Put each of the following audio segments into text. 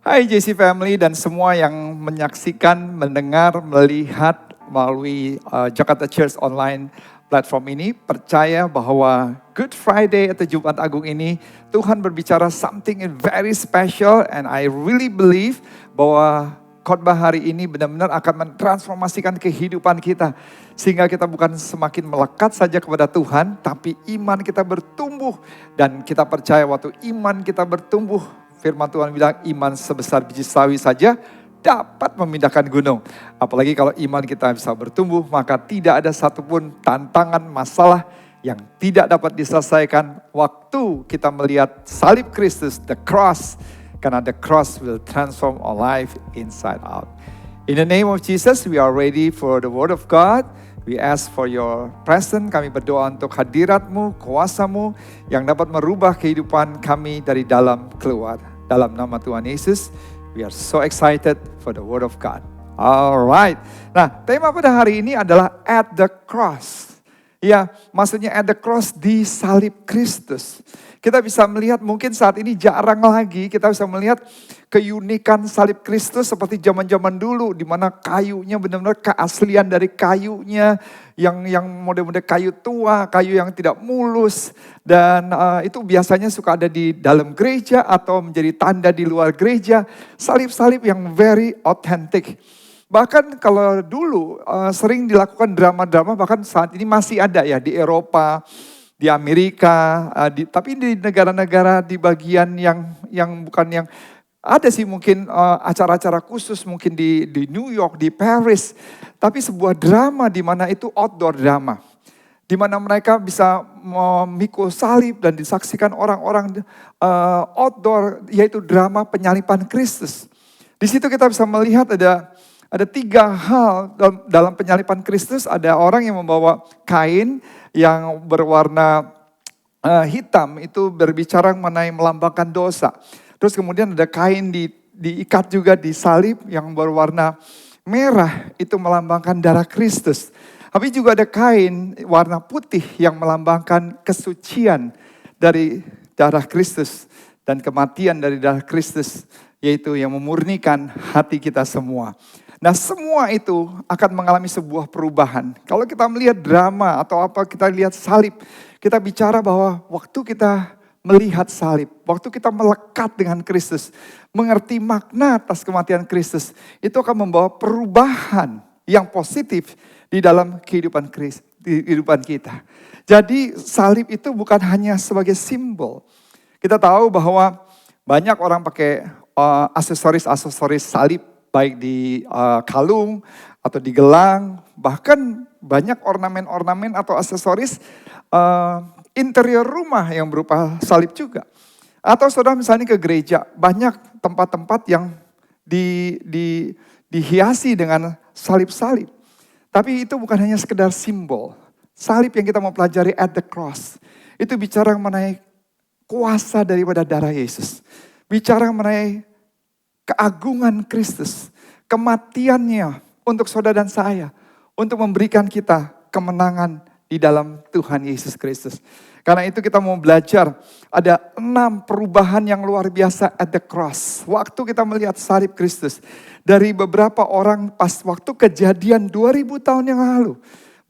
Hai JC Family dan semua yang menyaksikan, mendengar, melihat melalui Jakarta Church Online platform ini. Percaya bahwa Good Friday atau Jumat Agung ini Tuhan berbicara something very special, and I really believe bahwa khotbah hari ini benar-benar akan mentransformasikan kehidupan kita. Sehingga kita bukan semakin melekat saja kepada Tuhan, tapi iman kita bertumbuh. Dan kita percaya waktu iman kita bertumbuh, firman Tuhan bilang iman sebesar biji sawi saja dapat memindahkan gunung. Apalagi kalau iman kita bisa bertumbuh, maka tidak ada satupun tantangan, masalah yang tidak dapat diselesaikan waktu kita melihat salib Kristus, the cross. Karena the cross will transform our life inside out. In the name of Jesus, we are ready for the word of God. We ask for your presence. Kami berdoa untuk hadirat-Mu, kuasa-Mu yang dapat merubah kehidupan kami dari dalam keluar. Dalam nama Tuhan Yesus, we are so excited for the word of God. Alright. Nah, tema pada hari ini adalah at the cross. Ya, maksudnya at the cross, di salib Kristus. Kita bisa melihat mungkin saat ini jarang lagi kita bisa melihat keunikan salib Kristus seperti zaman-zaman dulu, di mana kayunya benar-benar keaslian dari kayunya yang model-model kayu tua, kayu yang tidak mulus, dan itu biasanya suka ada di dalam gereja atau menjadi tanda di luar gereja, salib-salib yang very authentic. Bahkan kalau dulu sering dilakukan drama-drama, bahkan saat ini masih ada ya di Eropa, di Amerika, tapi di negara-negara di bagian yang bukan yang ada sih mungkin acara-acara khusus mungkin di New York, di Paris, tapi sebuah drama di mana itu outdoor drama, di mana mereka bisa memikul salib dan disaksikan orang-orang outdoor, yaitu drama penyaliban Kristus. Di situ kita bisa melihat ada tiga hal dalam penyaliban Kristus. Ada orang yang membawa kain yang berwarna hitam, itu berbicara mengenai melambangkan dosa. Terus kemudian ada kain diikat juga di salib yang berwarna merah, itu melambangkan darah Kristus. Tapi juga ada kain warna putih yang melambangkan kesucian dari darah Kristus dan kematian dari darah Kristus, yaitu yang memurnikan hati kita semua. Nah, semua itu akan mengalami sebuah perubahan. Kalau kita melihat drama atau apa, kita lihat salib, kita bicara bahwa waktu kita melihat salib, waktu kita melekat dengan Kristus, mengerti makna atas kematian Kristus, itu akan membawa perubahan yang positif di dalam kehidupan kita. Jadi salib itu bukan hanya sebagai simbol. Kita tahu bahwa banyak orang pakai aksesoris salib, baik di kalung atau di gelang, bahkan banyak ornamen-ornamen atau aksesoris interior rumah yang berupa salib juga. Atau saudara misalnya ke gereja, banyak tempat-tempat yang dihiasi dengan salib-salib. Tapi itu bukan hanya sekedar simbol. Salib yang kita mau pelajari at the cross, itu bicara mengenai kuasa daripada darah Yesus. Bicara mengenai keagungan Kristus, kematiannya untuk saudara dan saya, untuk memberikan kita kemenangan di dalam Tuhan Yesus Kristus. Karena itu kita mau belajar, ada 6 perubahan yang luar biasa at the cross. Waktu kita melihat salib Kristus, dari beberapa orang pas waktu kejadian 2000 tahun yang lalu,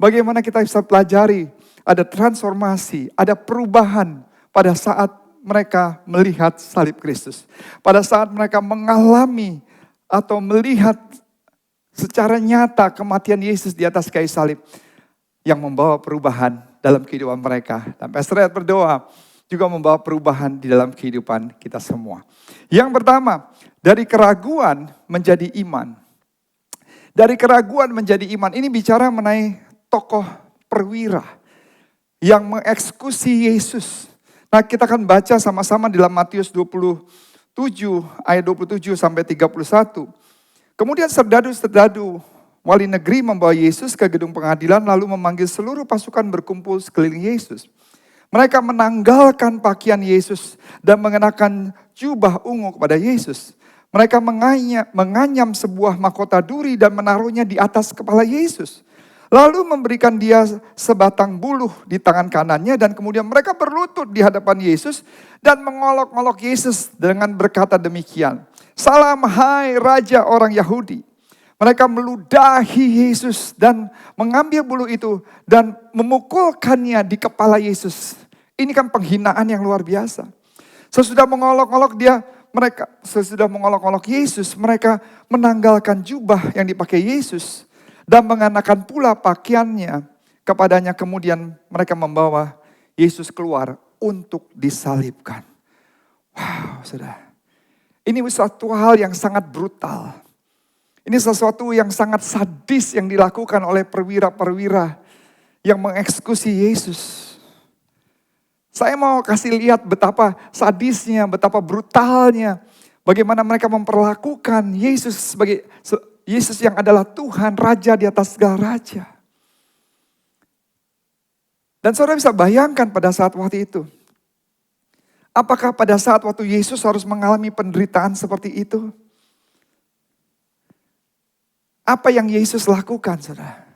bagaimana kita bisa pelajari, ada transformasi, ada perubahan pada saat mereka melihat salib Kristus. Pada saat mereka mengalami atau melihat secara nyata kematian Yesus di atas kayu salib yang membawa perubahan dalam kehidupan mereka. Dan Pastor Ed berdoa juga membawa perubahan di dalam kehidupan kita semua. Yang pertama, dari keraguan menjadi iman. Dari keraguan menjadi iman. Ini bicara mengenai tokoh perwira yang mengeksekusi Yesus. Nah, kita akan baca sama-sama di dalam Matius 27 ayat 27 sampai 31. Kemudian serdadu-serdadu wali negeri membawa Yesus ke gedung pengadilan lalu memanggil seluruh pasukan berkumpul sekeliling Yesus. Mereka menanggalkan pakaian Yesus dan mengenakan jubah ungu kepada Yesus. Mereka menganyam sebuah mahkota duri dan menaruhnya di atas kepala Yesus. Lalu memberikan dia sebatang buluh di tangan kanannya dan kemudian mereka berlutut di hadapan Yesus dan mengolok-olok Yesus dengan berkata demikian. Salam hai Raja orang Yahudi. Mereka meludahi Yesus dan mengambil buluh itu dan memukulkannya di kepala Yesus. Ini kan penghinaan yang luar biasa. Sesudah mengolok-olok sesudah mengolok-olok Yesus, mereka menanggalkan jubah yang dipakai Yesus dan mengenakan pula pakaiannya kepadanya. Kemudian mereka membawa Yesus keluar untuk disalibkan. Wow, saudara. Ini suatu hal yang sangat brutal. Ini sesuatu yang sangat sadis yang dilakukan oleh perwira-perwira yang mengeksekusi Yesus. Saya mau kasih lihat betapa sadisnya, betapa brutalnya. Bagaimana mereka memperlakukan Yesus sebagai Yesus yang adalah Tuhan, Raja di atas segala raja. Dan saudara bisa bayangkan pada saat waktu itu. Apakah pada saat waktu Yesus harus mengalami penderitaan seperti itu? Apa yang Yesus lakukan, saudara?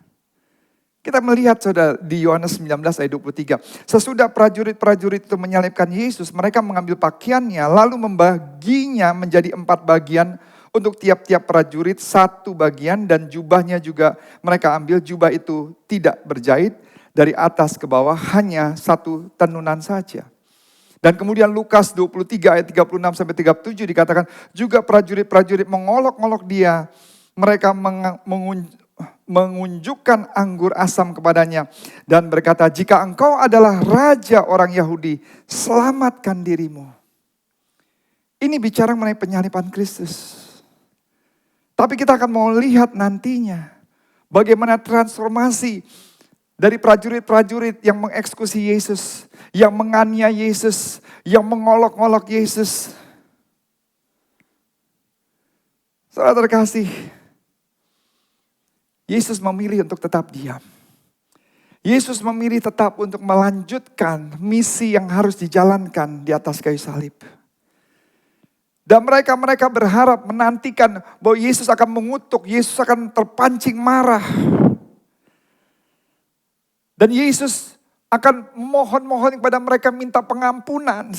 Kita melihat, saudara, di Yohanes 19 ayat 23. Sesudah prajurit-prajurit itu menyalibkan Yesus, mereka mengambil pakaiannya, lalu membaginya menjadi 4 bagian untuk tiap-tiap prajurit 1 bagian, dan jubahnya juga mereka ambil. Jubah itu tidak berjahit, dari atas ke bawah hanya 1 tenunan saja. Dan kemudian Lukas 23 ayat 36 sampai 37 dikatakan, juga prajurit-prajurit mengolok-olok dia. Mereka mengunjukkan anggur asam kepadanya dan berkata, jika engkau adalah raja orang Yahudi, selamatkan dirimu. Ini bicara mengenai penyaliban Kristus. Tapi kita akan mau lihat nantinya bagaimana transformasi dari prajurit-prajurit yang mengeksekusi Yesus, yang menganiaya Yesus, yang mengolok-olok Yesus. Saudara terkasih, Yesus memilih untuk tetap diam. Yesus memilih tetap untuk melanjutkan misi yang harus dijalankan di atas kayu salib. Dan mereka berharap menantikan bahwa Yesus akan mengutuk, Yesus akan terpancing marah. Dan Yesus akan mohon-mohon kepada mereka minta pengampunan.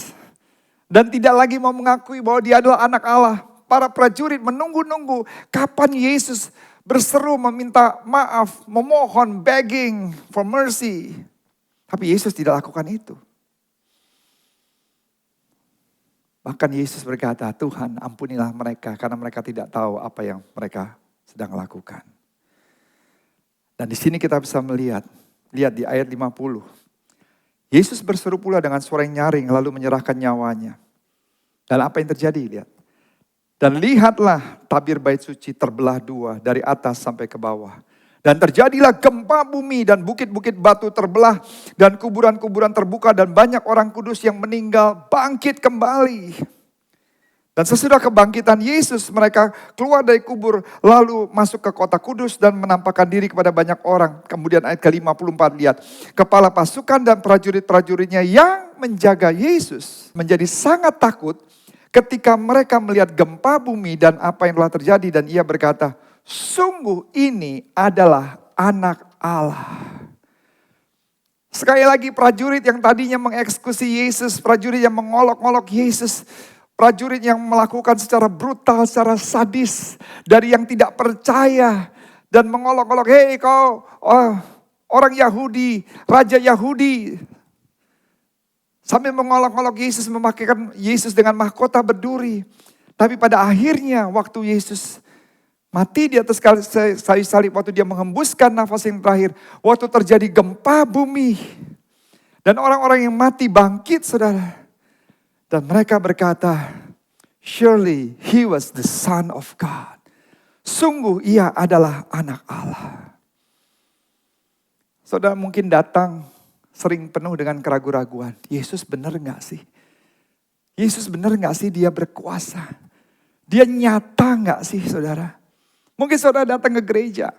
Dan tidak lagi mau mengakui bahwa dia adalah anak Allah. Para prajurit menunggu-nunggu kapan Yesus berseru meminta maaf, memohon, begging for mercy. Tapi Yesus tidak lakukan itu. Bahkan Yesus berkata, Tuhan ampunilah mereka karena mereka tidak tahu apa yang mereka sedang lakukan. Dan di sini kita bisa lihat di ayat 50. Yesus berseru pula dengan suara yang nyaring lalu menyerahkan nyawanya. Dan apa yang terjadi? Lihat. Dan lihatlah tabir bait suci terbelah 2 dari atas sampai ke bawah. Dan terjadilah gempa bumi dan bukit-bukit batu terbelah. Dan kuburan-kuburan terbuka dan banyak orang kudus yang meninggal bangkit kembali. Dan sesudah kebangkitan Yesus mereka keluar dari kubur lalu masuk ke kota kudus dan menampakkan diri kepada banyak orang. Kemudian ayat ke-54 lihat. Kepala pasukan dan prajurit-prajuritnya yang menjaga Yesus menjadi sangat takut ketika mereka melihat gempa bumi dan apa yang telah terjadi, dan ia berkata, sungguh ini adalah anak Allah. Sekali lagi prajurit yang tadinya mengeksekusi Yesus, prajurit yang mengolok-olok Yesus, prajurit yang melakukan secara brutal, secara sadis, dari yang tidak percaya dan mengolok-olok, hei kau orang Yahudi, Raja Yahudi. Sambil mengolok-olok Yesus, memakaikan Yesus dengan mahkota berduri. Tapi pada akhirnya waktu Yesus mati di atas kayu salib, waktu dia menghembuskan nafas yang terakhir, waktu terjadi gempa bumi. Dan orang-orang yang mati bangkit, saudara. Dan mereka berkata, surely he was the son of God. Sungguh ia adalah anak Allah. Saudara mungkin datang sering penuh dengan keraguan-raguan. Yesus benar gak sih? Yesus benar gak sih dia berkuasa? Dia nyata gak sih saudara? Mungkin saudara datang ke gereja.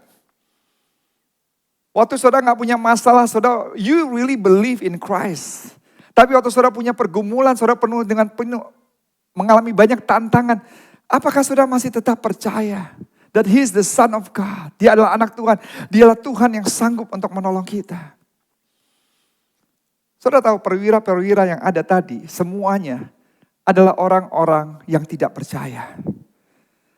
Waktu saudara gak punya masalah, saudara, you really believe in Christ. Tapi waktu saudara punya pergumulan, saudara penuh mengalami banyak tantangan. Apakah saudara masih tetap percaya? that He is the Son of God. Dia adalah anak Tuhan. Dialah Tuhan yang sanggup untuk menolong kita. Saudara tahu perwira-perwira yang ada tadi, semuanya adalah orang-orang yang tidak percaya.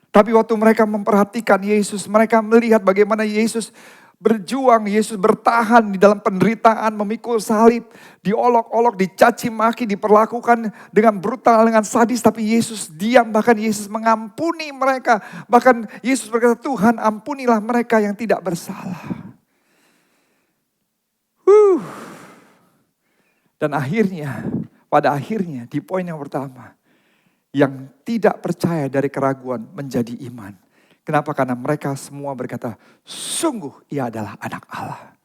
Tapi waktu mereka memperhatikan Yesus, mereka melihat bagaimana Yesus berjuang, Yesus bertahan di dalam penderitaan, memikul salib, diolok-olok, dicaci maki, diperlakukan dengan brutal, dengan sadis. Tapi Yesus diam, bahkan Yesus mengampuni mereka. Bahkan Yesus berkata, Tuhan ampunilah mereka yang tidak bersalah. Dan akhirnya, pada akhirnya di poin yang pertama, yang tidak percaya dari keraguan menjadi iman. Kenapa? Karena mereka semua berkata, sungguh ia adalah anak Allah.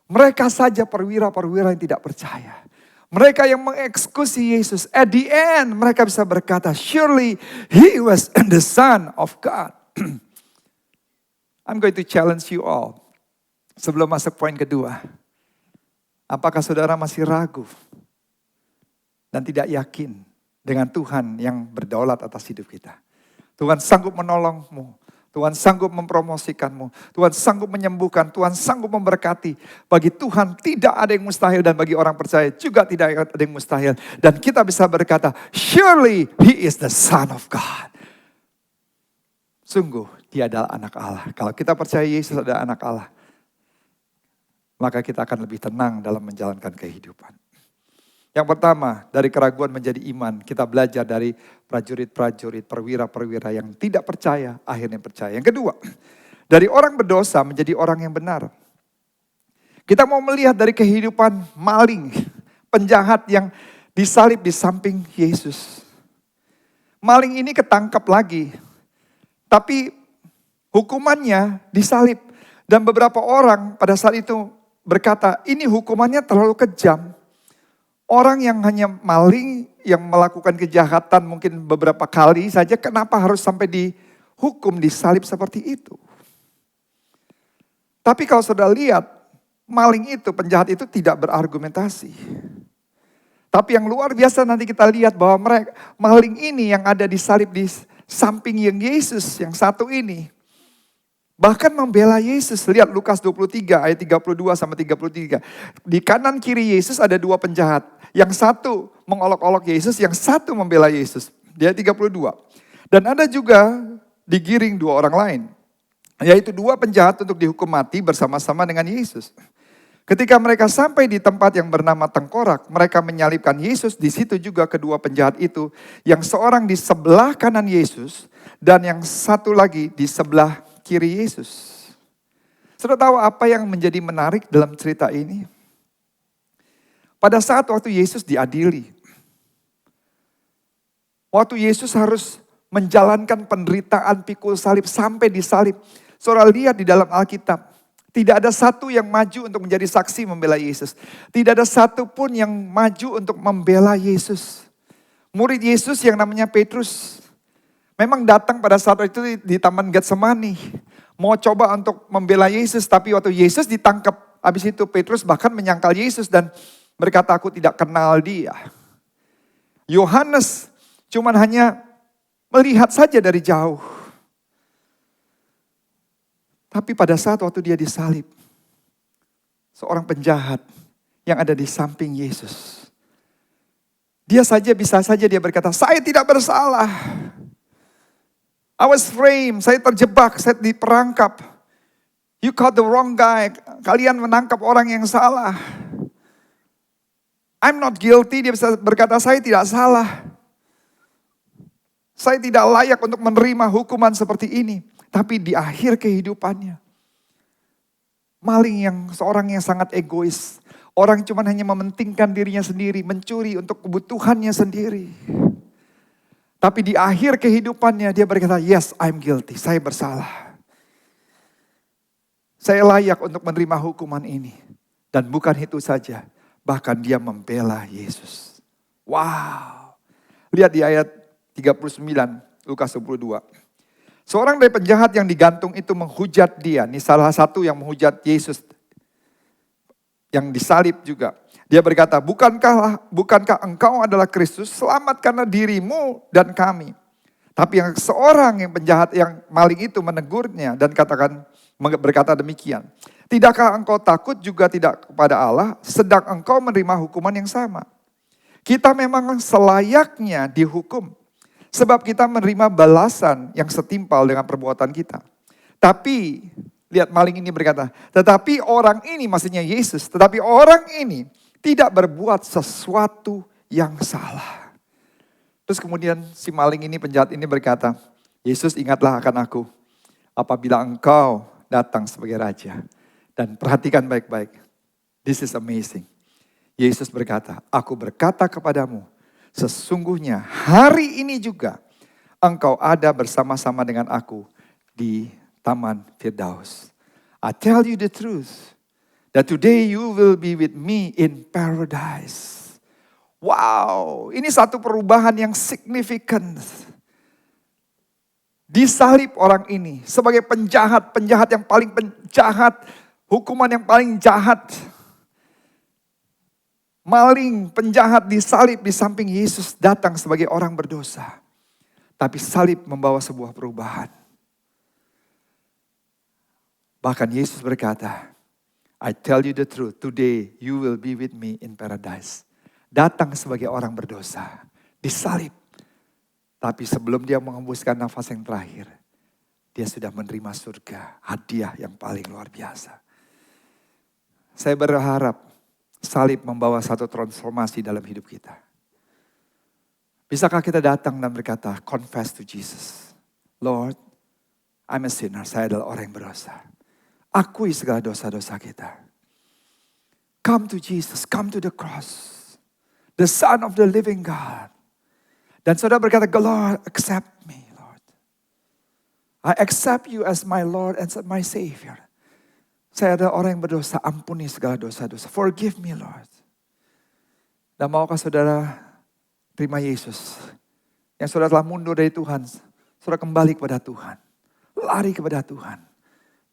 Mereka saja perwira-perwira yang tidak percaya. Mereka yang mengeksekusi Yesus. At the end mereka bisa berkata, surely he was the Son of God. I'm going to challenge you all. Sebelum masuk poin kedua. Apakah saudara masih ragu dan tidak yakin dengan Tuhan yang berdaulat atas hidup kita? Tuhan sanggup menolongmu. Tuhan sanggup mempromosikanmu. Tuhan sanggup menyembuhkan. Tuhan sanggup memberkati. Bagi Tuhan tidak ada yang mustahil. Dan bagi orang percaya juga tidak ada yang mustahil. Dan kita bisa berkata, surely he is the Son of God. Sungguh dia adalah anak Allah. Kalau kita percaya Yesus adalah anak Allah, maka kita akan lebih tenang dalam menjalankan kehidupan. Yang pertama, dari keraguan menjadi iman. Kita belajar dari prajurit-prajurit, perwira-perwira yang tidak percaya, akhirnya percaya. Yang kedua, dari orang berdosa menjadi orang yang benar. Kita mau melihat dari kehidupan maling, penjahat yang disalib di samping Yesus. Maling ini ketangkap lagi, tapi hukumannya disalib. Dan beberapa orang pada saat itu berkata, ini hukumannya terlalu kejam. Orang yang hanya maling, yang melakukan kejahatan mungkin beberapa kali saja, kenapa harus sampai dihukum, disalib seperti itu? Tapi kalau sudah lihat, maling itu, penjahat itu tidak berargumentasi. Tapi yang luar biasa nanti kita lihat bahwa mereka, maling ini yang ada disalib di samping yang Yesus, yang satu ini, bahkan membela Yesus. Lihat Lukas 23 ayat 32 sampai 33. Di kanan kiri Yesus ada dua penjahat. Yang satu mengolok-olok Yesus, yang satu membela Yesus. Dia 32. Dan ada juga digiring dua orang lain. Yaitu dua penjahat untuk dihukum mati bersama-sama dengan Yesus. Ketika mereka sampai di tempat yang bernama Tengkorak, mereka menyalibkan Yesus. Di situ juga kedua penjahat itu, yang seorang di sebelah kanan Yesus dan yang satu lagi di sebelah kiri Yesus. Sudah tahu apa yang menjadi menarik dalam cerita ini? Pada saat waktu Yesus diadili, waktu Yesus harus menjalankan penderitaan pikul salib sampai disalib. Saudara lihat di dalam Alkitab, tidak ada satu yang maju untuk menjadi saksi membela Yesus. Tidak ada satu pun yang maju untuk membela Yesus. Murid Yesus yang namanya Petrus, memang datang pada saat itu di Taman Getsemani. Mau coba untuk membela Yesus, tapi waktu Yesus ditangkap, habis itu Petrus bahkan menyangkal Yesus dan berkata, aku tidak kenal dia. Yohanes cuman hanya melihat saja dari jauh. Tapi pada saat waktu dia disalib, seorang penjahat yang ada di samping Yesus, dia bisa saja dia berkata, saya tidak bersalah. I was framed, saya terjebak, saya diperangkap. You caught the wrong guy, kalian menangkap orang yang salah. I'm not guilty, dia bisa berkata, saya tidak salah. Saya tidak layak untuk menerima hukuman seperti ini. Tapi di akhir kehidupannya, maling yang seorang yang sangat egois. Orang cuma hanya mementingkan dirinya sendiri, mencuri untuk kebutuhannya sendiri. Tapi di akhir kehidupannya dia berkata, yes, I'm guilty, saya bersalah. Saya layak untuk menerima hukuman ini. Dan bukan itu saja, bahkan dia membela Yesus. Wow. Lihat di ayat 39, Lukas 22. Seorang dari penjahat yang digantung itu menghujat dia. Ini salah satu yang menghujat Yesus. Yang disalib juga. Dia berkata, bukankah engkau adalah Kristus? Selamatkanlah dirimu dan kami. Tapi yang seorang yang penjahat, yang maling itu menegurnya dan berkata demikian. Tidakkah engkau takut juga tidak kepada Allah, sedang engkau menerima hukuman yang sama? Kita memang selayaknya dihukum, sebab kita menerima balasan yang setimpal dengan perbuatan kita. Tapi, lihat maling ini berkata, tetapi orang ini, maksudnya Yesus, tetapi orang ini tidak berbuat sesuatu yang salah. Terus kemudian si maling ini, penjahat ini berkata, Yesus ingatlah akan aku apabila engkau datang sebagai raja. Dan perhatikan baik-baik, this is amazing. Yesus berkata, aku berkata kepadamu, sesungguhnya hari ini juga engkau ada bersama-sama dengan aku di Taman Firdaus. I tell you the truth, that today you will be with me in paradise. Wow, ini satu perubahan yang signifikan. Disalib orang ini sebagai penjahat yang paling penjahat, hukuman yang paling jahat. Maling, penjahat disalib di samping Yesus datang sebagai orang berdosa. Tapi salib membawa sebuah perubahan. Bahkan Yesus berkata, I tell you the truth, today you will be with me in paradise. Datang sebagai orang berdosa, disalib. Tapi sebelum dia mengembuskan nafas yang terakhir, dia sudah menerima surga, hadiah yang paling luar biasa. Saya berharap salib membawa satu transformasi dalam hidup kita. Bisakah kita datang dan berkata, confess to Jesus. Lord, I'm a sinner, saya adalah orang yang berdosa. Akui segala dosa-dosa kita. Come to Jesus, come to the cross. The Son of the living God. Dan saudara berkata, Lord, accept me, Lord. I accept you as my Lord and my Savior. Saya adalah orang yang berdosa, ampuni segala dosa-dosa. Forgive me, Lord. Dan maukah saudara terima Yesus? Yang saudara telah mundur dari Tuhan, saudara kembali kepada Tuhan. Lari kepada Tuhan.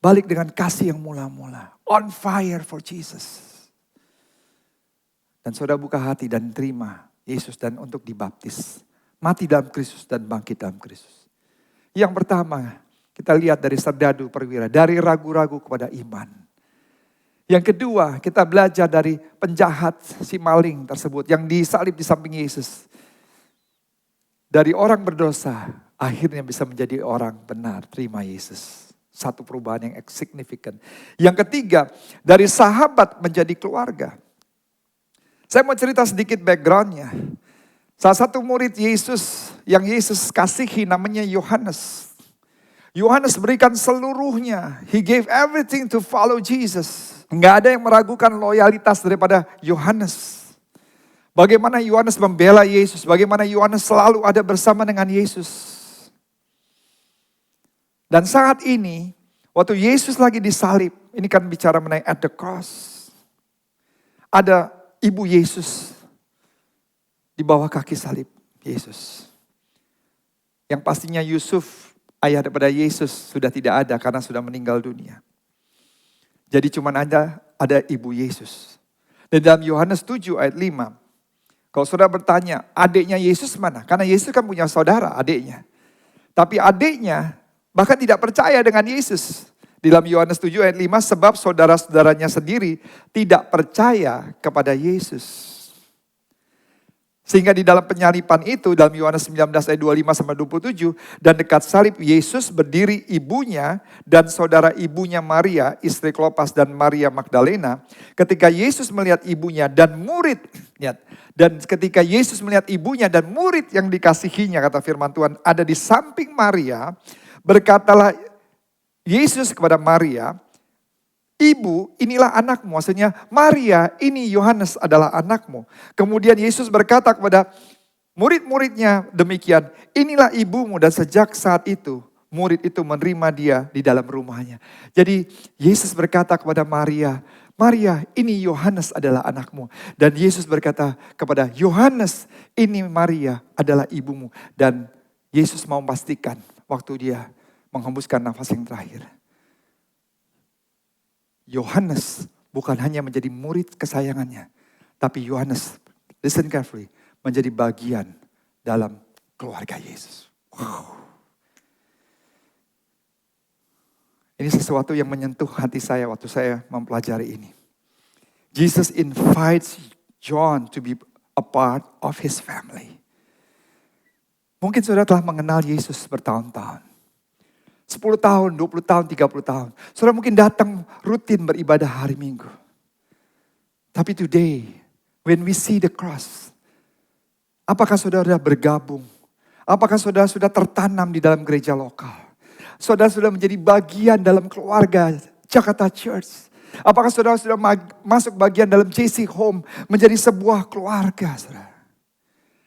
Balik dengan kasih yang mula-mula. On fire for Jesus. Dan saudara buka hati dan terima Yesus dan untuk dibaptis. Mati dalam Kristus dan bangkit dalam Kristus. Yang pertama, kita lihat dari serdadu perwira. Dari ragu-ragu kepada iman. Yang kedua, kita belajar dari penjahat si maling tersebut. Yang disalib di samping Yesus. Dari orang berdosa, akhirnya bisa menjadi orang benar. Terima Yesus. Satu perubahan yang signifikan. Yang ketiga, dari sahabat menjadi keluarga. Saya mau cerita sedikit backgroundnya. Salah satu murid Yesus yang Yesus kasihi namanya Yohanes. Yohanes berikan seluruhnya. He gave everything to follow Jesus. Enggak ada yang meragukan loyalitas daripada Yohanes. Bagaimana Yohanes membela Yesus. Bagaimana Yohanes selalu ada bersama dengan Yesus. Dan saat ini, waktu Yesus lagi disalib. Ini kan bicara mengenai at the cross. Ada ibu Yesus di bawah kaki salib Yesus. Yang pastinya Yusuf, ayah daripada Yesus, sudah tidak ada karena sudah meninggal dunia. Jadi cuma ada ibu Yesus. Dan dalam Yohanes 7 ayat 5, kalau saudara bertanya, adiknya Yesus mana? Karena Yesus kan punya saudara, adiknya. Tapi adiknya bahkan tidak percaya dengan Yesus. Di dalam Yohanes 7 ayat 5, sebab saudara-saudaranya sendiri tidak percaya kepada Yesus. Sehingga di dalam penyalipan itu, dalam Yohanes 19 ayat 25-27, dan dekat salib Yesus berdiri ibunya dan saudara ibunya Maria, istri Klopas dan Maria Magdalena. Ketika Yesus melihat ibunya dan murid, lihat, dan ketika Yesus melihat ibunya dan murid yang dikasihinya, kata firman Tuhan, ada di samping Maria, berkatalah Yesus kepada Maria, ibu inilah anakmu. Maksudnya Maria ini Yohanes adalah anakmu. Kemudian Yesus berkata kepada murid-muridnya demikian, inilah ibumu. Dan sejak saat itu murid itu menerima dia di dalam rumahnya. Jadi Yesus berkata kepada Maria, Maria ini Yohanes adalah anakmu. Dan Yesus berkata kepada Yohanes, ini Maria adalah ibumu. Dan Yesus mau memastikan waktu dia menghembuskan nafas yang terakhir. Yohanes bukan hanya menjadi murid kesayangannya. Tapi Yohanes, listen carefully, menjadi bagian dalam keluarga Yesus. Ini sesuatu yang menyentuh hati saya waktu saya mempelajari ini. Jesus invites John to be a part of his family. Mungkin saudara telah mengenal Yesus bertahun-tahun. 10 tahun, 20 tahun, 30 tahun. Saudara mungkin datang rutin beribadah hari Minggu. Tapi today, when we see the cross, apakah saudara bergabung? Apakah saudara sudah tertanam di dalam gereja lokal? Saudara sudah menjadi bagian dalam keluarga Jakarta Church? Apakah saudara sudah masuk bagian dalam JC Home menjadi sebuah keluarga, saudara?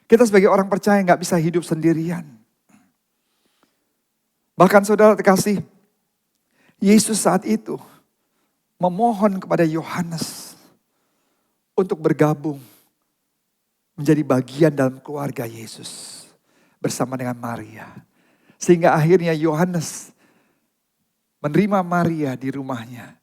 Kita sebagai orang percaya nggak bisa hidup sendirian. Bahkan saudara terkasih, Yesus saat itu memohon kepada Yohanes untuk bergabung menjadi bagian dalam keluarga Yesus bersama dengan Maria. Sehingga akhirnya Yohanes menerima Maria di rumahnya.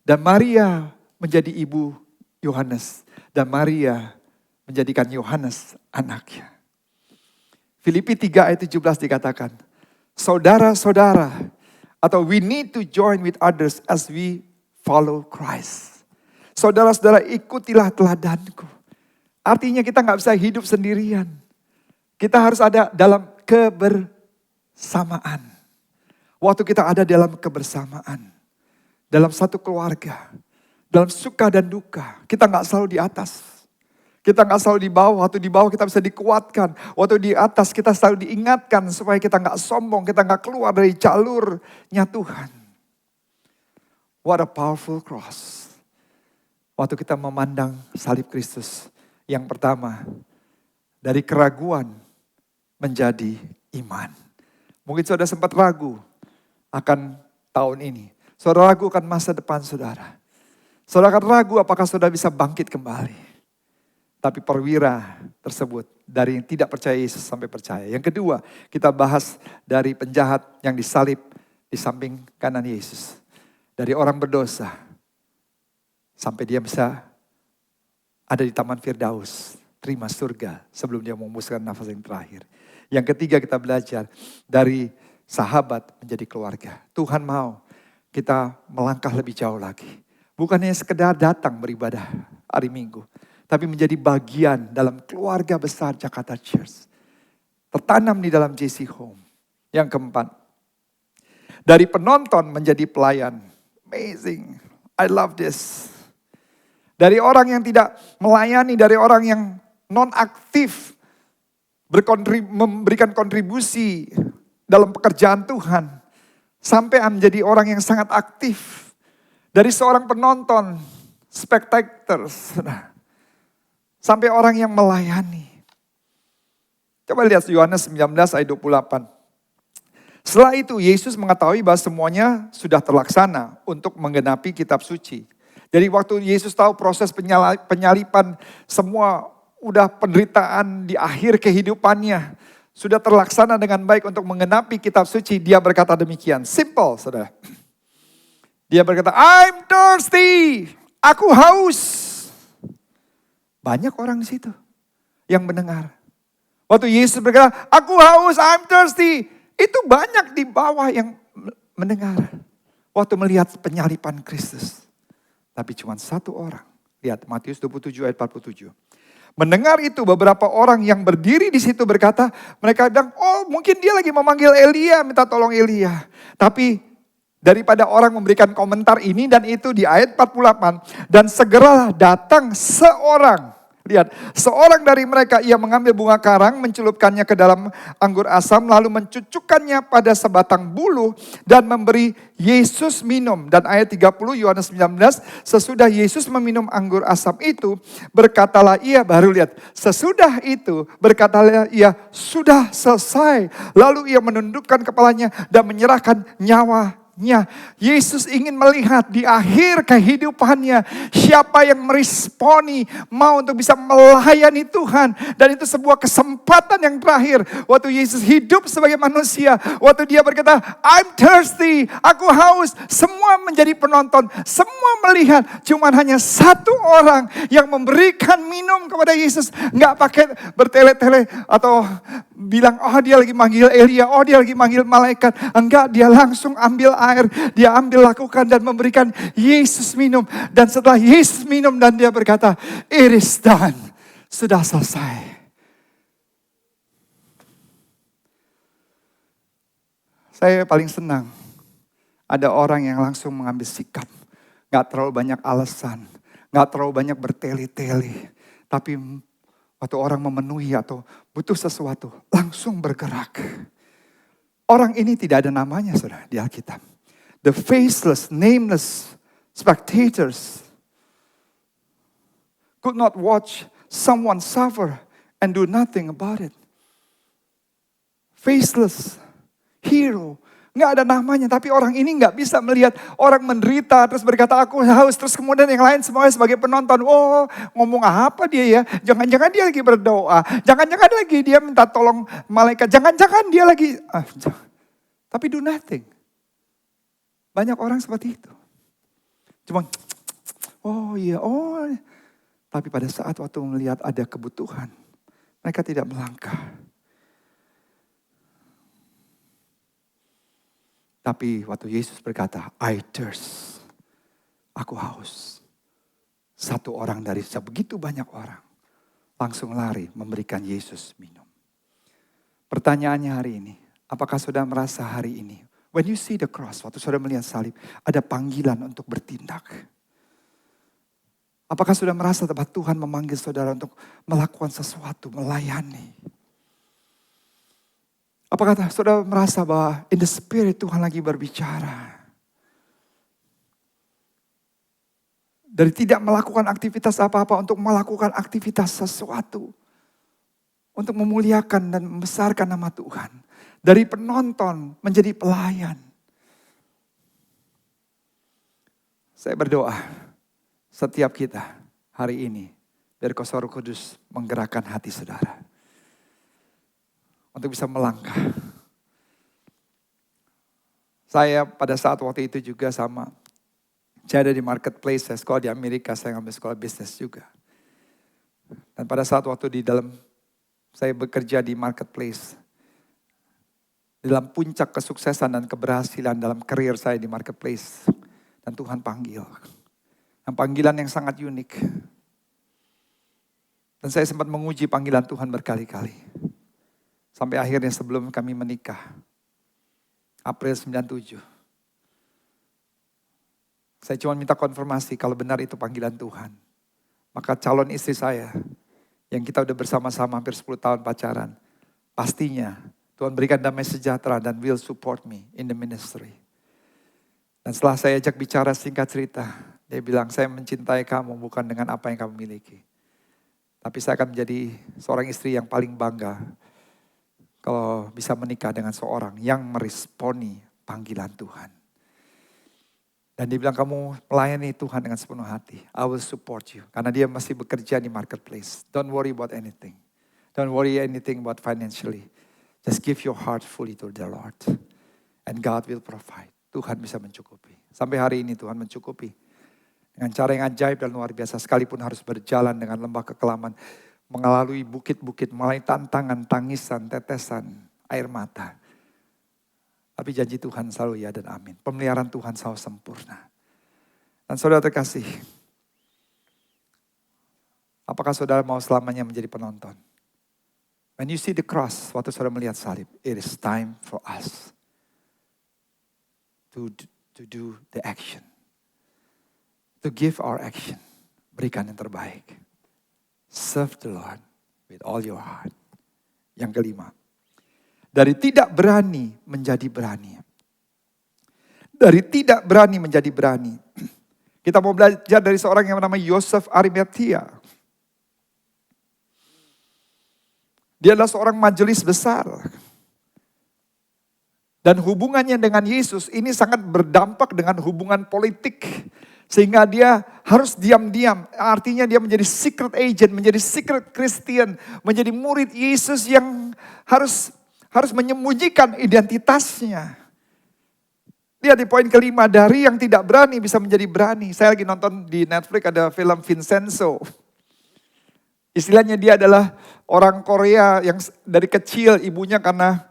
Dan Maria menjadi ibu Yohanes. Dan Maria menjadikan Yohanes anaknya. Filipi 3 ayat 17 dikatakan, saudara-saudara, atau we need to join with others as we follow Christ. Saudara-saudara, ikutilah teladanku. Artinya kita nggak bisa hidup sendirian. Kita harus ada dalam kebersamaan. Waktu kita ada dalam kebersamaan. Dalam satu keluarga. Dalam suka dan duka. Kita nggak selalu di atas. Kita nggak selalu di bawah. Waktu di bawah kita bisa dikuatkan. Waktu di atas kita selalu diingatkan. Supaya kita nggak sombong. Kita nggak keluar dari jalurnya Tuhan. What a powerful cross. Waktu kita memandang salib Kristus. Yang pertama. Dari keraguan menjadi iman. Mungkin saudara sempat ragu akan tahun ini. Saudara ragu akan masa depan saudara. Saudara akan ragu apakah saudara bisa bangkit kembali. Tapi perwira tersebut dari yang tidak percaya Yesus sampai percaya. Yang kedua, kita bahas dari penjahat yang disalib di samping kanan Yesus. Dari orang berdosa sampai dia bisa ada di Taman Firdaus. Terima surga sebelum dia menghembuskan nafas yang terakhir. Yang ketiga kita belajar dari sahabat menjadi keluarga. Tuhan mau kita melangkah lebih jauh lagi. Bukan hanya sekedar datang beribadah hari Minggu. Tapi menjadi bagian dalam keluarga besar Jakarta Church. Tertanam di dalam JC Home. Yang keempat. Dari penonton menjadi pelayan. Amazing. I love this. Dari orang yang tidak melayani, dari orang yang non-aktif. Memberikan kontribusi dalam pekerjaan Tuhan. Sampai menjadi orang yang sangat aktif. Dari seorang penonton, spectators. Sampai orang yang melayani. Coba lihat Yohanes 19 ayat 28. Setelah itu Yesus mengetahui bahwa semuanya sudah terlaksana untuk menggenapi kitab suci. Jadi waktu Yesus tahu proses penyalipan, semua udah penderitaan di akhir kehidupannya. Sudah terlaksana dengan baik untuk menggenapi kitab suci. Dia berkata demikian. Simple, saudara. Dia berkata, I'm thirsty. Aku haus. Banyak orang di situ yang mendengar. Waktu Yesus berkata, aku haus, I'm thirsty. Itu banyak di bawah yang mendengar. Waktu melihat penyalipan Kristus. Tapi cuma satu orang. Lihat Matius 27 ayat 47. Mendengar itu beberapa orang yang berdiri di situ berkata, mereka bilang, oh mungkin dia lagi memanggil Elia, minta tolong Elia. Tapi daripada orang memberikan komentar ini dan itu di ayat 48. Dan segeralah datang seorang. Lihat, seorang dari mereka ia mengambil bunga karang, mencelupkannya ke dalam anggur asam, lalu mencucukkannya pada sebatang bulu dan memberi Yesus minum. Dan ayat 30 Yohanes 19, sesudah Yesus meminum anggur asam itu, berkatalah ia, baru lihat, sesudah itu berkatalah ia, sudah selesai. Lalu ia menundukkan kepalanya dan menyerahkan nyawa penontonnya. Yesus ingin melihat di akhir kehidupannya siapa yang meresponi mau untuk bisa melayani Tuhan. Dan itu sebuah kesempatan yang terakhir waktu Yesus hidup sebagai manusia. Waktu dia berkata, I'm thirsty, aku haus. Semua menjadi penonton, semua melihat. Cuman hanya satu orang yang memberikan minum kepada Yesus. Nggak pakai bertele-tele atau bilang, oh dia lagi manggil Elia, oh dia lagi manggil malaikat. Enggak, dia langsung ambil air, dia ambil lakukan dan memberikan Yesus minum. Dan setelah Yesus minum dan dia berkata, it is done, sudah selesai. Saya paling senang ada orang yang langsung mengambil sikap. Gak terlalu banyak alasan, gak terlalu banyak bertele-tele. Tapi waktu orang memenuhi atau butuh sesuatu, langsung bergerak. Orang ini tidak ada namanya, saudara, di Alkitab. The faceless, nameless spectators could not watch someone suffer and do nothing about it. Faceless, hero, nggak ada namanya, tapi orang ini nggak bisa melihat orang menderita terus berkata aku haus, terus kemudian yang lain semuanya sebagai penonton. Oh, ngomong apa dia ya? Jangan-jangan dia lagi berdoa, jangan-jangan lagi dia minta tolong malaikat, jangan-jangan dia lagi tapi do nothing. Banyak orang seperti itu. Cuma oh iya, oh. Tapi pada saat waktu melihat ada kebutuhan, mereka tidak melangkah. Tapi waktu Yesus berkata, I thirst, aku haus. Satu orang dari sebegitu banyak orang langsung lari memberikan Yesus minum. Pertanyaannya hari ini, apakah saudara merasa hari ini, when you see the cross, waktu saudara melihat salib, ada panggilan untuk bertindak? Apakah saudara merasa bahwa Tuhan memanggil saudara untuk melakukan sesuatu, melayani? Apakah saudara merasa bahwa in the spirit Tuhan lagi berbicara? Dari tidak melakukan aktivitas apa-apa untuk melakukan aktivitas sesuatu. Untuk memuliakan dan membesarkan nama Tuhan. Dari penonton menjadi pelayan. Saya berdoa setiap kita hari ini. Biar Kuasa Roh Kudus menggerakkan hati saudara. Untuk bisa melangkah. Saya pada saat waktu itu juga sama. Saya ada di marketplace, saya sekolah di Amerika, saya ngambil sekolah bisnis juga. Dan pada saat waktu di dalam, saya bekerja di marketplace. Dalam puncak kesuksesan dan keberhasilan dalam karir saya di marketplace. Dan Tuhan panggil. Dan panggilan yang sangat unik. Dan saya sempat menguji panggilan Tuhan berkali-kali. Sampai akhirnya sebelum kami menikah. April 97. Saya cuma minta konfirmasi kalau benar itu panggilan Tuhan. Maka calon istri saya, yang kita udah bersama-sama hampir 10 tahun pacaran. Pastinya Tuhan berikan damai sejahtera dan will support me in the ministry. Dan setelah saya ajak bicara singkat cerita. Dia bilang, saya mencintai kamu bukan dengan apa yang kamu miliki. Tapi saya akan menjadi seorang istri yang paling bangga. Kalau bisa menikah dengan seorang yang meresponi panggilan Tuhan. Dan dia bilang kamu melayani Tuhan dengan sepenuh hati. I will support you. Karena dia masih bekerja di marketplace. Don't worry about anything. Don't worry anything about financially. Just give your heart fully to the Lord. And God will provide. Tuhan bisa mencukupi. Sampai hari ini Tuhan mencukupi. Dengan cara yang ajaib dan luar biasa. Sekalipun harus berjalan dengan lembah kekelaman. Mengalami bukit-bukit, melalui tantangan, tangisan, tetesan, air mata. Tapi janji Tuhan selalu ya dan amin. Pemeliharaan Tuhan selalu sempurna. Dan saudara terkasih, apakah saudara mau selamanya menjadi penonton? When you see the cross, waktu saudara melihat salib, it is time for us to do the action. To give our action. Berikan yang terbaik. Serve the Lord with all your heart. Yang kelima, dari tidak berani menjadi berani. Dari tidak berani menjadi berani. Kita mau belajar dari seorang yang bernama Yosef Arimatea. Dia adalah seorang majelis besar. Dan hubungannya dengan Yesus ini sangat berdampak dengan hubungan politik. Sehingga dia harus diam-diam. Artinya dia menjadi secret agent, menjadi secret Christian. Menjadi murid Yesus yang harus menyembunyikan identitasnya. Lihat di poin kelima, dari yang tidak berani bisa menjadi berani. Saya lagi nonton di Netflix ada film Vincenzo. Istilahnya dia adalah orang Korea yang dari kecil ibunya karena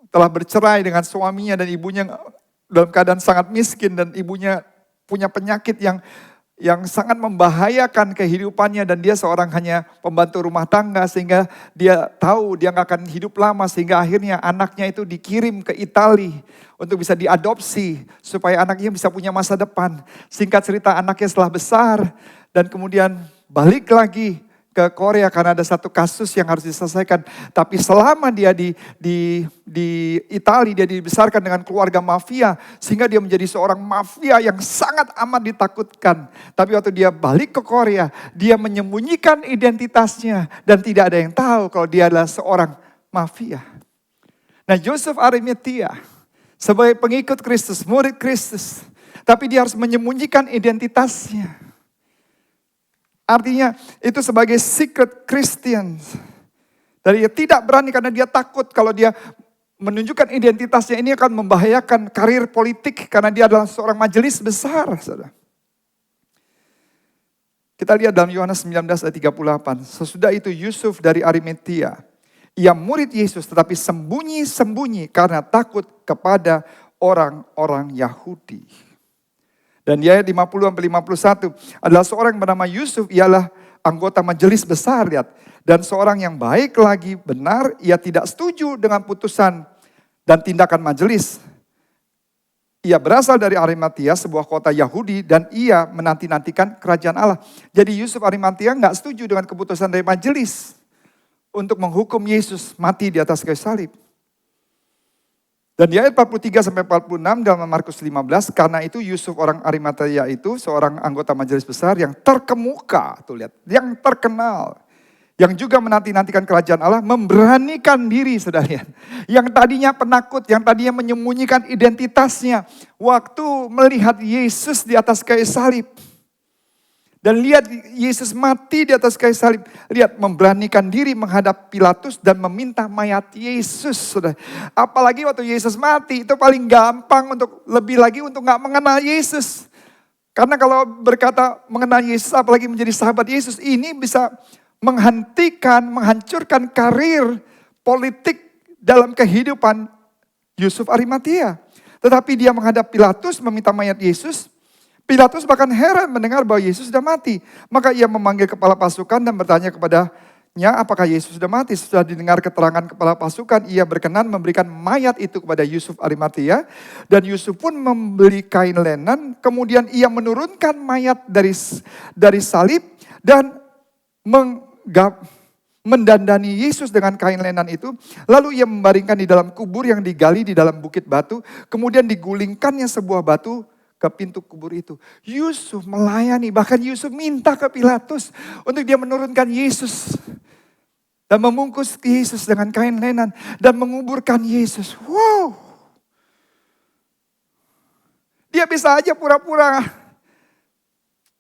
telah bercerai dengan suaminya dan ibunya dalam keadaan sangat miskin dan ibunya punya penyakit yang sangat membahayakan kehidupannya dan dia seorang hanya pembantu rumah tangga sehingga dia tahu dia nggak akan hidup lama sehingga akhirnya anaknya itu dikirim ke Italia untuk bisa diadopsi supaya anaknya bisa punya masa depan. Singkat cerita anaknya setelah besar dan kemudian balik lagi ke Korea karena ada satu kasus yang harus diselesaikan. Tapi selama dia di Italia, dia dibesarkan dengan keluarga mafia. Sehingga dia menjadi seorang mafia yang sangat amat ditakutkan. Tapi waktu dia balik ke Korea, dia menyembunyikan identitasnya. Dan tidak ada yang tahu kalau dia adalah seorang mafia. Nah Joseph Arimatea sebagai pengikut Kristus, murid Kristus. Tapi dia harus menyembunyikan identitasnya. Artinya itu sebagai secret Christian. Dan dia tidak berani karena dia takut kalau dia menunjukkan identitasnya ini akan membahayakan karir politik karena dia adalah seorang majelis besar. Saudara. Kita lihat dalam Yohanes 19 ayat 38. Sesudah itu Yusuf dari Arimatea. Ia murid Yesus tetapi sembunyi-sembunyi karena takut kepada orang-orang Yahudi. Dan di ayat 50-51 adalah seorang yang bernama Yusuf, ialah anggota majelis besar, lihat. Dan seorang yang baik lagi, benar, ia tidak setuju dengan putusan dan tindakan majelis. Ia berasal dari Arimatea, sebuah kota Yahudi, dan ia menanti-nantikan kerajaan Allah. Jadi Yusuf Arimatea nggak setuju dengan keputusan dari majelis untuk menghukum Yesus mati di atas kayu salib. Dan di ayat 43-46 dalam Markus 15, karena itu Yusuf orang Arimatea itu seorang anggota majelis besar yang terkemuka, tuh lihat, yang terkenal, yang juga menanti-nantikan kerajaan Allah, memberanikan diri, saudara. Yang tadinya penakut, yang tadinya menyembunyikan identitasnya, waktu melihat Yesus di atas kayu salib. Dan lihat Yesus mati di atas kayu salib. Lihat memberanikan diri menghadap Pilatus dan meminta mayat Yesus. Saudara. Apalagi waktu Yesus mati itu paling gampang untuk lebih lagi untuk gak mengenal Yesus. Karena kalau berkata mengenal Yesus apalagi menjadi sahabat Yesus ini bisa menghentikan, menghancurkan karir politik dalam kehidupan Yusuf Arimatea. Tetapi dia menghadap Pilatus meminta mayat Yesus. Pilatus bahkan heran mendengar bahwa Yesus sudah mati. Maka ia memanggil kepala pasukan dan bertanya kepadanya apakah Yesus sudah mati. Setelah didengar keterangan kepala pasukan, ia berkenan memberikan mayat itu kepada Yusuf Arimatea. Dan Yusuf pun membeli kain lenan, kemudian ia menurunkan mayat dari salib dan mendandani Yesus dengan kain lenan itu. Lalu ia membaringkan di dalam kubur yang digali di dalam bukit batu. Kemudian digulingkannya sebuah batu ke pintu kubur itu. Yusuf melayani, bahkan Yusuf minta ke Pilatus untuk dia menurunkan Yesus. Dan membungkus Yesus dengan kain lenan dan menguburkan Yesus. Wow. Dia bisa aja pura-pura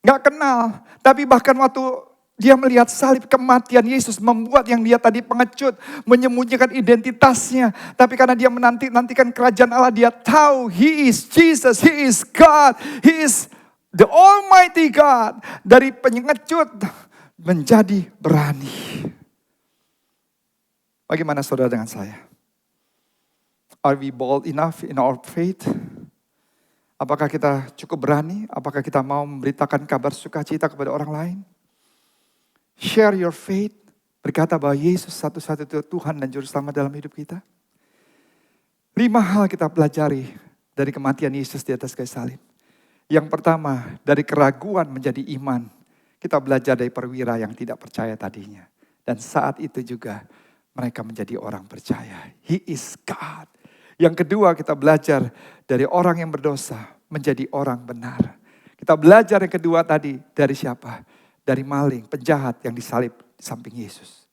gak kenal. Tapi bahkan waktu dia melihat salib kematian Yesus membuat yang dia tadi pengecut, menyembunyikan identitasnya. Tapi karena dia menantikan kerajaan Allah, dia tahu He is Jesus, He is God, He is the Almighty God. Dari pengecut menjadi berani. Bagaimana saudara dengan saya? Are we bold enough in our faith? Apakah kita cukup berani? Apakah kita mau memberitakan kabar sukacita kepada orang lain? Share your faith, berkata bahwa Yesus satu-satunya Tuhan dan Juru Selamat dalam hidup kita. 5 hal kita pelajari dari kematian Yesus di atas kayu salib. Yang pertama, dari keraguan menjadi iman. Kita belajar dari perwira yang tidak percaya tadinya. Dan saat itu juga mereka menjadi orang percaya. He is God. Yang kedua, kita belajar dari orang yang berdosa menjadi orang benar. Kita belajar yang kedua tadi dari siapa? Dari maling, penjahat yang disalib di samping Yesus.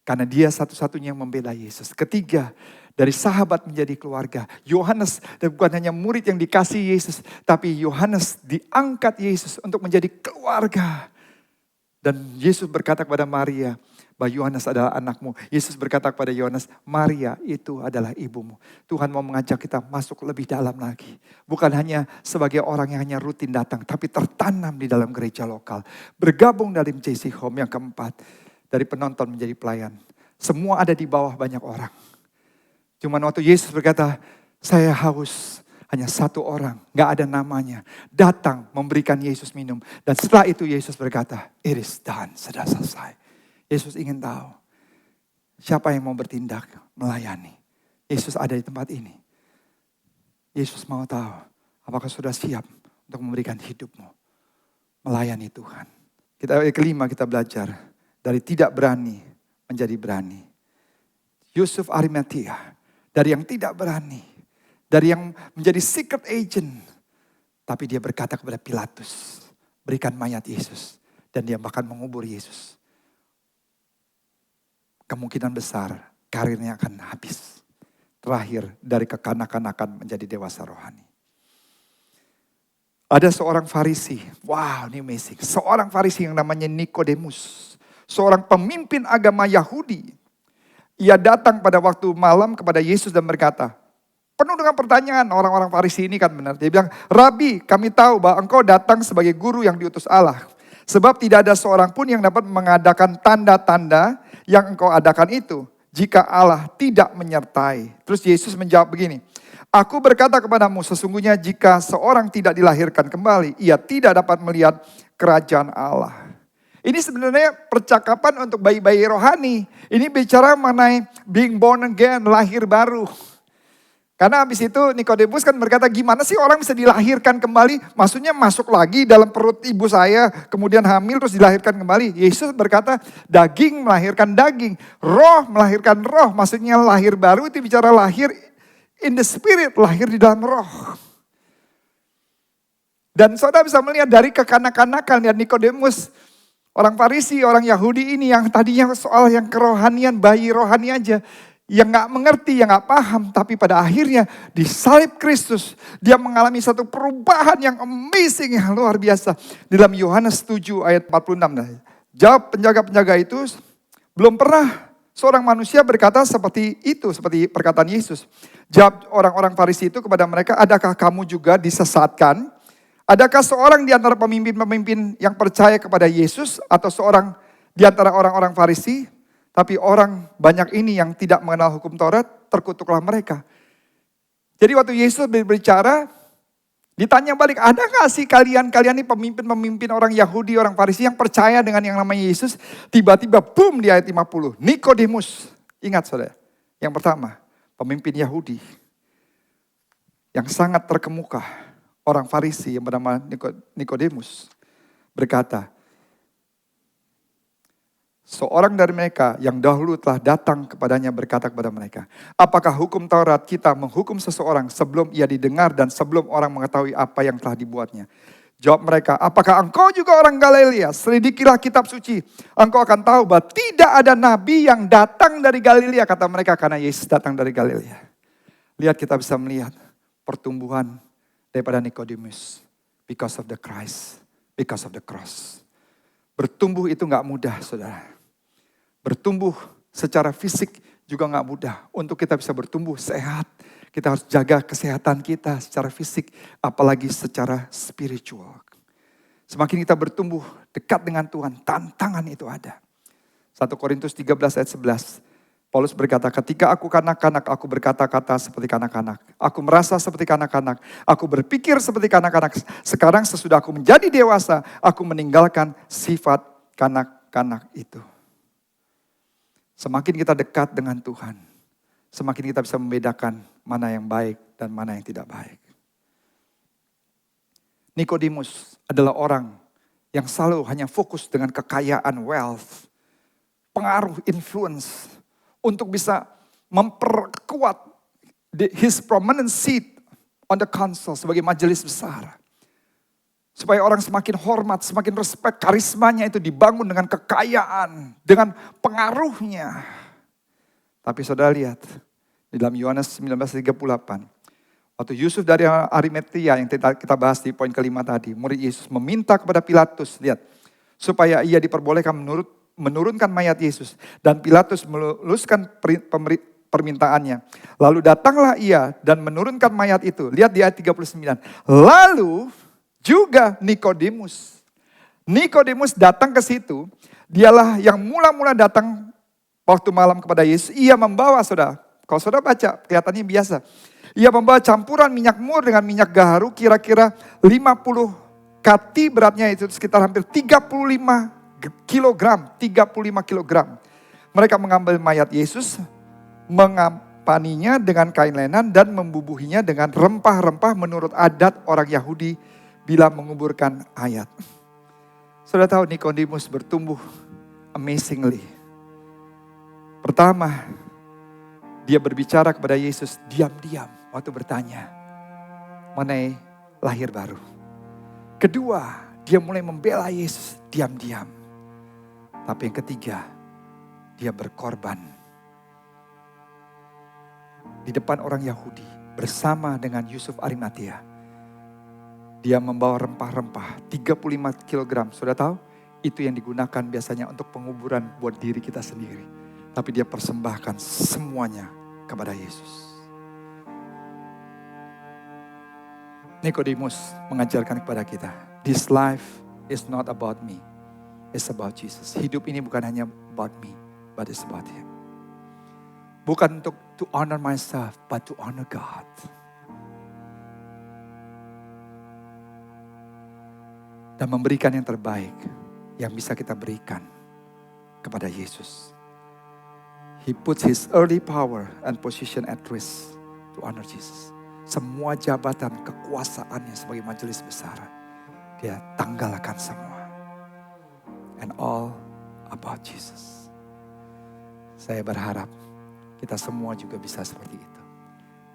Karena dia satu-satunya yang membela Yesus. Ketiga, Dari sahabat menjadi keluarga. Yohanes bukan hanya murid yang dikasihi Yesus, tapi Yohanes diangkat Yesus untuk menjadi keluarga. Dan Yesus berkata kepada Maria, bahwa Yohanes adalah anakmu. Yesus berkata kepada Yohanes, Maria itu adalah ibumu. Tuhan mau mengajak kita masuk lebih dalam lagi. Bukan hanya sebagai orang yang hanya rutin datang, tapi tertanam di dalam gereja lokal. Bergabung dalam JC Home. Yang keempat, dari penonton menjadi pelayan. Semua ada di bawah banyak orang. Cuman waktu Yesus berkata, saya haus, hanya satu orang, gak ada namanya, datang memberikan Yesus minum. Dan setelah itu Yesus berkata, it is done, sudah selesai. Yesus ingin tahu, siapa yang mau bertindak, melayani. Yesus ada di tempat ini. Yesus mau tahu, apakah sudah siap untuk memberikan hidupmu, melayani Tuhan. Kelima kita belajar, dari tidak berani menjadi berani. Yusuf Arimatea, dari yang tidak berani, dari yang menjadi secret agent. Tapi dia berkata kepada Pilatus, berikan mayat Yesus. Dan dia bahkan mengubur Yesus. Kemungkinan besar karirnya akan habis. Terakhir dari kekanak-kanakan menjadi dewasa rohani. Ada seorang Farisi, wow ini amazing. Seorang Farisi yang namanya Nikodemus. Seorang pemimpin agama Yahudi. Ia datang pada waktu malam kepada Yesus dan berkata, penuh dengan pertanyaan orang-orang Farisi ini kan benar. Dia bilang, Rabi, kami tahu bahwa engkau datang sebagai guru yang diutus Allah. Sebab tidak ada seorang pun yang dapat mengadakan tanda-tanda yang engkau adakan itu, jika Allah tidak menyertai. Terus Yesus menjawab begini, aku berkata kepadamu, sesungguhnya jika seorang tidak dilahirkan kembali, ia tidak dapat melihat kerajaan Allah. Ini sebenarnya percakapan untuk bayi-bayi rohani. Ini bicara mengenai being born again, lahir baru. Karena habis itu Nikodemus kan berkata, gimana sih orang bisa dilahirkan kembali? Maksudnya masuk lagi dalam perut ibu saya, kemudian hamil terus dilahirkan kembali. Yesus berkata, daging melahirkan daging, roh melahirkan roh. Maksudnya lahir baru itu bicara lahir in the spirit, lahir di dalam roh. Dan saudara bisa melihat dari kekanak-kanakan dan Nikodemus, orang Farisi, orang Yahudi ini yang tadinya soal yang kerohanian, bayi rohani aja. Yang gak mengerti, yang gak paham. Tapi pada akhirnya di salib Kristus, dia mengalami satu perubahan yang amazing, yang luar biasa. Di dalam Yohanes 7 ayat 46. Jawab penjaga-penjaga itu, belum pernah seorang manusia berkata seperti itu, seperti perkataan Yesus. Jawab orang-orang Farisi itu kepada mereka, adakah kamu juga disesatkan? Adakah seorang di antara pemimpin-pemimpin yang percaya kepada Yesus atau seorang di antara orang-orang Farisi? Tapi orang banyak ini yang tidak mengenal hukum Taurat, terkutuklah mereka. Jadi waktu Yesus berbicara, ditanya balik, ada gak sih kalian ini pemimpin-pemimpin orang Yahudi, orang Farisi yang percaya dengan yang namanya Yesus? Tiba-tiba boom di ayat 50, Nikodemus. Ingat saudara, yang pertama, pemimpin Yahudi yang sangat terkemuka. Orang Farisi yang bernama Nikodemus berkata, seorang dari mereka yang dahulu telah datang kepadanya berkata kepada mereka, apakah hukum Taurat kita menghukum seseorang sebelum ia didengar dan sebelum orang mengetahui apa yang telah dibuatnya? Jawab mereka, apakah engkau juga orang Galilea? Selidikilah kitab suci. Engkau akan tahu bahwa tidak ada nabi yang datang dari Galilea, kata mereka, karena Yesus datang dari Galilea. Lihat, kita bisa melihat pertumbuhan daripada Nikodemus. Because of the Christ. Because of the cross. Bertumbuh itu gak mudah, saudara. Bertumbuh secara fisik juga gak mudah. Untuk kita bisa bertumbuh sehat, kita harus jaga kesehatan kita secara fisik, apalagi secara spiritual. Semakin kita bertumbuh dekat dengan Tuhan, tantangan itu ada. 1 Korintus 13 ayat 11. Paulus berkata, ketika aku kanak-kanak, aku berkata-kata seperti kanak-kanak. Aku merasa seperti kanak-kanak. Aku berpikir seperti kanak-kanak. Sekarang sesudah aku menjadi dewasa, aku meninggalkan sifat kanak-kanak itu. Semakin kita dekat dengan Tuhan, semakin kita bisa membedakan mana yang baik dan mana yang tidak baik. Nikodemus adalah orang yang selalu hanya fokus dengan kekayaan, wealth, pengaruh, influence, untuk bisa memperkuat his prominent seat on the council sebagai majelis besar. Supaya orang semakin hormat, semakin respect, karismanya itu dibangun dengan kekayaan, dengan pengaruhnya. Tapi saudara lihat, Di dalam Yohanes 19:38. Waktu Yusuf dari Arimatia yang kita bahas di poin kelima tadi. Murid Yesus meminta kepada Pilatus, lihat. Supaya ia diperbolehkan menurunkan mayat Yesus. Dan Pilatus meluluskan permintaannya. Lalu datanglah ia dan menurunkan mayat itu. Lihat di ayat 39. Lalu juga Nikodemus. Nikodemus datang ke situ. Dialah yang mula-mula datang waktu malam kepada Yesus. Ia membawa, saudara. Kalau saudara baca, kelihatannya biasa. Ia membawa campuran minyak mur dengan minyak gaharu. Kira-kira 50 kati beratnya itu sekitar hampir 35 kilogram. 35 kilogram. Mereka mengambil mayat Yesus. Mengampaninya dengan kain lenan dan membubuhinya dengan rempah-rempah menurut adat orang Yahudi bila menguburkan mayat. Sudah tahu Nikodemus bertumbuh amazingly. Pertama, dia berbicara kepada Yesus diam-diam waktu bertanya mengenai lahir baru. Kedua, dia mulai membela Yesus diam-diam. Tapi yang ketiga, dia berkorban di depan orang Yahudi bersama dengan Yusuf Arimatia. Dia membawa rempah-rempah 35 kilogram. Sudah tahu? Itu yang digunakan biasanya untuk penguburan buat diri kita sendiri. Tapi dia persembahkan semuanya kepada Yesus. Nikodemus mengajarkan kepada kita, this life is not about me, it's about Jesus. Hidup ini bukan hanya about me, but it's about Him. Bukan untuk to honor myself, but to honor God. Dan memberikan yang terbaik yang bisa kita berikan kepada Yesus. He puts his earthly power and position at risk to honor Jesus. Semua jabatan kekuasaannya sebagai majelis besar, dia tanggalkan semua. And all about Jesus. Saya berharap kita semua juga bisa seperti itu.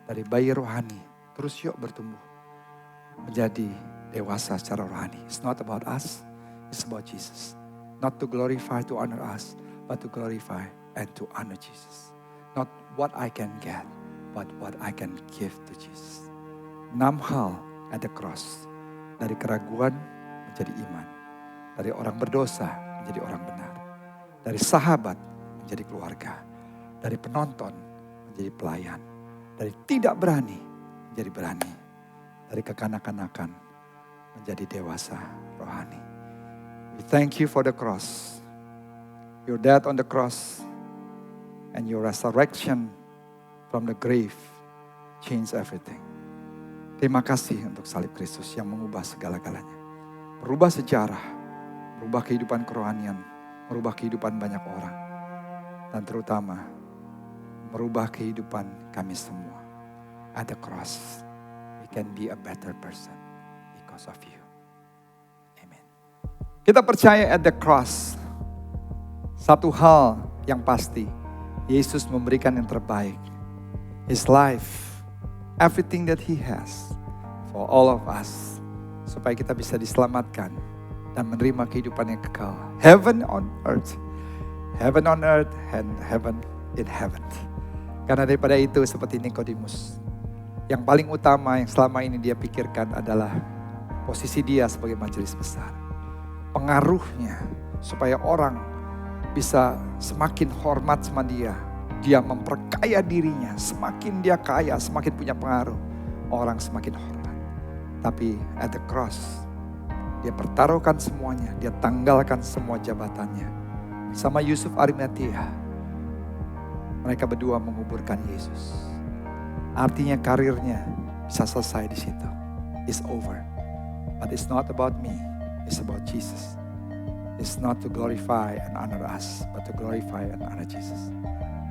Dari bayi rohani, terus yuk bertumbuh. Menjadi dewasa secara rohani. It's not about us, it's about Jesus. Not to glorify, to honor us, but to glorify and to honor Jesus. Not what I can get, but what I can give to Jesus. 6 hal at the cross. Dari keraguan menjadi iman. Dari orang berdosa menjadi orang benar. Dari sahabat menjadi keluarga. Dari penonton menjadi pelayan. Dari tidak berani menjadi berani. Dari kekanak-kanakan menjadi dewasa rohani. We thank you for the cross. Your death on the cross and your resurrection from the grave change everything. Terima kasih untuk salib Kristus yang mengubah segala-galanya. Merubah sejarah, merubah kehidupan kerohanian, merubah kehidupan banyak orang. Dan terutama, merubah kehidupan kami semua. At the cross, we can be a better person because of you. Amen. Kita percaya at the cross, satu hal yang pasti, Yesus memberikan yang terbaik. His life, everything that He has for all of us. Supaya kita bisa diselamatkan dan menerima kehidupan yang kekal. Heaven on earth. Heaven on earth and heaven in heaven. Karena daripada itu seperti Nikodemus. Yang paling utama yang selama ini dia pikirkan adalah posisi dia sebagai majelis besar. Pengaruhnya supaya orang bisa semakin hormat sama dia. Dia memperkaya dirinya. Semakin dia kaya, semakin punya pengaruh. Orang semakin hormat. Tapi at the cross, dia pertaruhkan semuanya. Dia tanggalkan semua jabatannya. Sama Yusuf Arimatia. Mereka berdua menguburkan Yesus. Artinya karirnya bisa selesai di situ. It's over. But it's not about me. It's about Jesus. It's not to glorify and honor us, but to glorify and honor Jesus.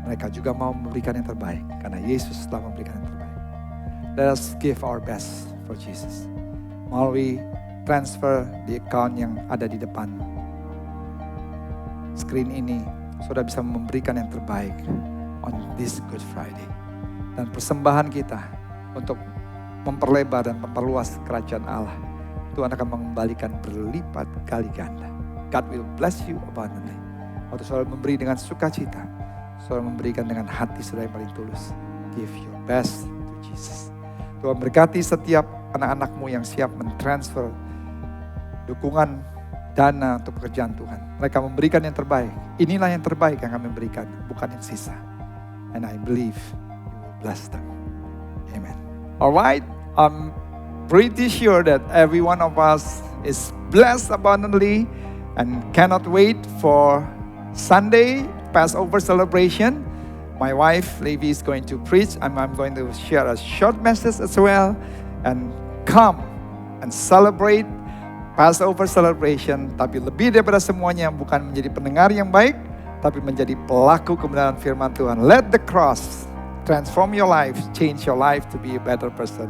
Mereka juga mau memberikan yang terbaik, karena Yesus telah memberikan yang terbaik. Let us give our best for Jesus. Melalui transfer di account yang ada di depan screen ini, sudah bisa memberikan yang terbaik on this Good Friday. Dan persembahan kita untuk memperlebar dan memperluas kerajaan Allah, Tuhan akan mengembalikan berlipat kali ganda. God will bless you abundantly. Waktu saudara memberi dengan sukacita, saudara memberikan dengan hati saudara yang paling tulus. give your best to Jesus. Tuhan berkati setiap anak-anakmu yang siap mentransfer dukungan dana untuk pekerjaan Tuhan. Mereka memberikan yang terbaik. Inilah yang terbaik yang kami berikan, bukan yang sisa. And I believe you will bless them. Amen. Alright, I'm pretty sure that every one of us is blessed abundantly and cannot wait for Sunday Passover celebration. My wife, Levi, is going to preach, and I'm going to share a short message as well. And come and celebrate Passover celebration. Tapi lebih daripada semuanya, bukan menjadi pendengar yang baik, tapi menjadi pelaku kebenaran firman Tuhan. Let the cross transform your life, change your life to be a better person.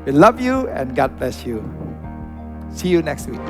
We love you and God bless you. See you next week.